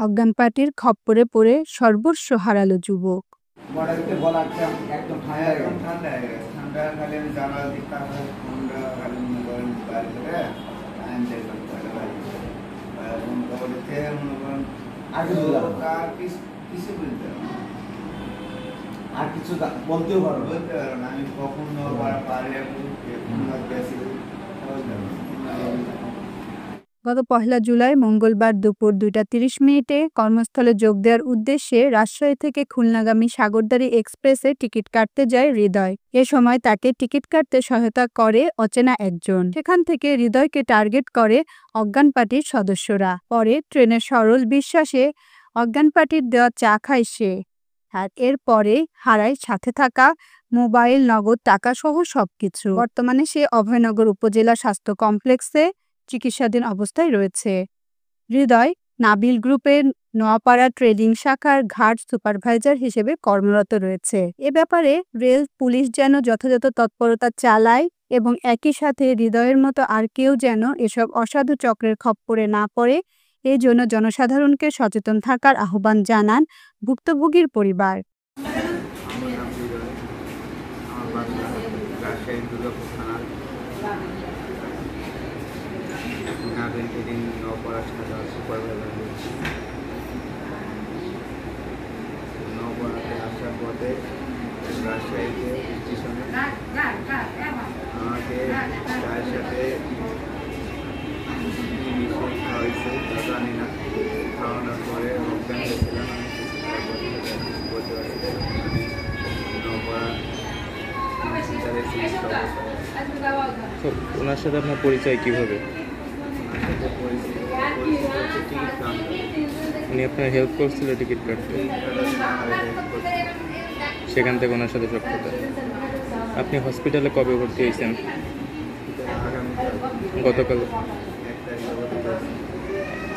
অজ্ঞান পার্টির খপ্পরে পড়ে সর্বস্ব হারালো যুবক। একদম ঠান্ডা হয়ে গেছে। ঠান্ডা খালি আমি জানালা দিকে তাকাই, ঠান্ডা খালি মোবাইল বাইরে করে আমি দেখলাম তাহলে বাইরে আর কিছু বলতে আর কিছু বলতেও পারো বলতে পারো না। আমি কখনো পারি গত 1 জুলাই মঙ্গলবার দুপুর 2:30 কর্মস্থলে যোগ দেওয়ার উদ্দেশ্যে রাজশাহী থেকে খুলনাগামী সাগরদাড়ি এক্সপ্রেসে টিকিট কাটতে যায় হৃদয়। এ সময় তাকে টিকিট কাটতে সহায়তা করে অচেনা একজন। সেখান থেকে হৃদয়কে টার্গেট করে অজ্ঞান পার্টির সদস্যরা। পরে ট্রেনের সরল বিশ্বাসে অজ্ঞান পার্টির দেওয়া চা খায় সে। আর এরপরে হারায় সাথে থাকা মোবাইল, নগদ টাকা সহ সবকিছু। বর্তমানে সে অভয়নগর উপজেলা স্বাস্থ্য কমপ্লেক্সে চিকিৎসাধীন অবস্থায় রয়েছে। হৃদয় নাবিল গ্রুপের নোয়াপাড়া ট্রেডিং শাখার ঘাট সুপারভাইজার হিসেবে কর্মরত রয়েছে। এ ব্যাপারে রেল পুলিশ যেন যথাযথ তৎপরতা চালায় এবং একই সাথে হৃদয়ের মতো আর কেউ যেন এসব অসাধু চক্রের খপ্পরে না পড়ে, এই জন্য জনসাধারণকে সচেতন থাকার আহ্বান জানান ভুক্তভোগীর পরিবার। নবরাতে আসার পথে রাজশাহীতে স্টেশনে আমাকে চায়ের সাথে হয়েছে তা জানি না। খাওয়ানোর পরে অজ্ঞান হয়েছিলাম। বলতে পারছি ওনার সাথে আপনার পরিচয় কিভাবে? উনি আপনার হেল্প করছিল টিকিট কাটতে, সেখান থেকে ওনার সাথে সব কথা। আপনি হসপিটালে কবে ভর্তি হয়েছেন? গতকাল।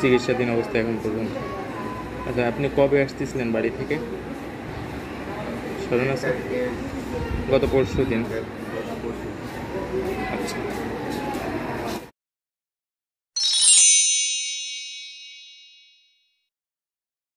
চিকিৎসাধীন অবস্থায় এখন পর্যন্ত। আচ্ছা, আপনি কবে আসতেছিলেন বাড়ি থেকে? স্মরণ আছে? গত পরশু দিন। আচ্ছা।